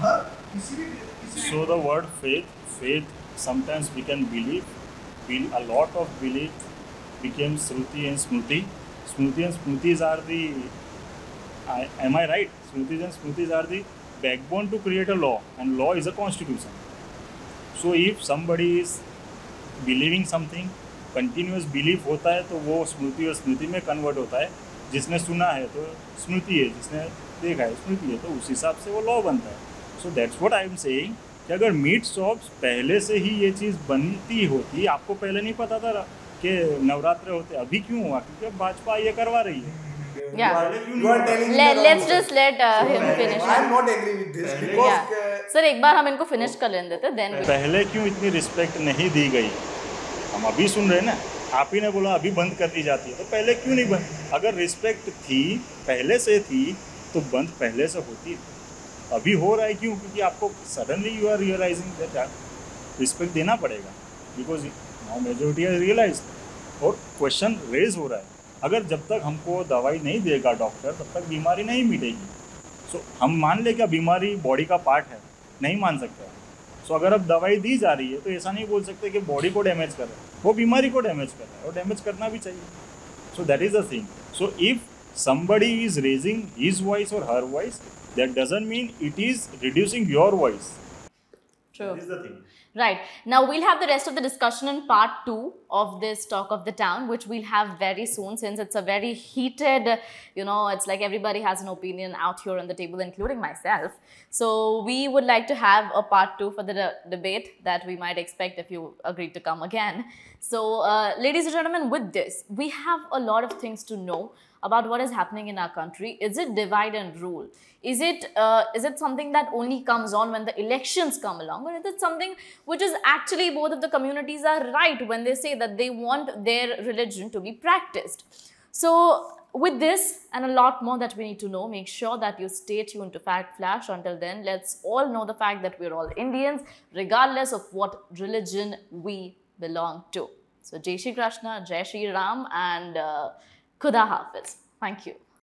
हर किसी भी So the word faith sometimes we can believe, a lot of belief became Shruti and Smruti. Smruti and Smrutis are the, am I right? Shrutis and Smrutis are the backbone to create a law, and law is a constitution. So if somebody is believing something, continuous belief होता है तो वो स्मृति और स्मृति में convert होता है। जिसने सुना है तो स्मृति है, जिसने देखा है स्मृति है, तो उस हिसाब से वो लॉ बनता है। So that's what I am saying कि अगर मीट शॉप्स पहले से ही ये चीज़ बनती होती, आपको पहले नहीं पता था कि नवरात्र होते, अभी क्यों हुआ? क्योंकि भाजपा ये करवा रही है। Yeah. You are telling me the wrong Let's thing. just let him finish. I am not agree with this because Yeah. Sir, एक बार हम इनको finish कर लेने देते, then we... पहले क्यों इतनी रिस्पेक्ट नहीं दी गई? हम अभी सुन रहे हैं ना, आप ही ने बोला अभी बंद कर दी जाती है, तो पहले क्यों नहीं बंद? अगर रिस्पेक्ट थी, पहले से थी, तो बंद पहले से होती थी. अभी हो रहा है क्यों? क्योंकि आपको suddenly you are realizing that respect देना पड़ेगा, because now majority has realized और क्वेश्चन रेज हो रहा है. अगर जब तक हमको दवाई नहीं देगा डॉक्टर, तब तक बीमारी नहीं मिटेगी. सो हम मान ले क्या बीमारी बॉडी का पार्ट है? नहीं मान सकते. सो अगर अब दवाई दी जा रही है तो ऐसा नहीं बोल सकते कि बॉडी को डैमेज कर रहा है, वो बीमारी को डैमेज कर रहा है और डैमेज करना भी चाहिए. So that is the thing. So if somebody is raising his voice or her voice, that doesn't mean it is reducing your voice. True. That is the thing. Right. Now we'll have the rest of the discussion in part 2 of this Talk of the Town, which we'll have very soon, since it's a very heated, it's like everybody has an opinion out here on the table, including myself. So we would like to have a part 2 for the debate that we might expect if you agree to come again. So ladies and gentlemen, with this, we have a lot of things to know about what is happening in our country. Is it divide and rule? Is it something that only comes on when the elections come along, or is it something which is actually both of the communities are right when they say that they want their religion to be practiced? So with this and a lot more that we need to know, make sure that you stay tuned to Fact Flash. Until then, let's all know the fact that we're all Indians, regardless of what religion we belong to. So Jai Shri Krishna, Jai Shri Ram, and Khuda Hafiz. Thank you.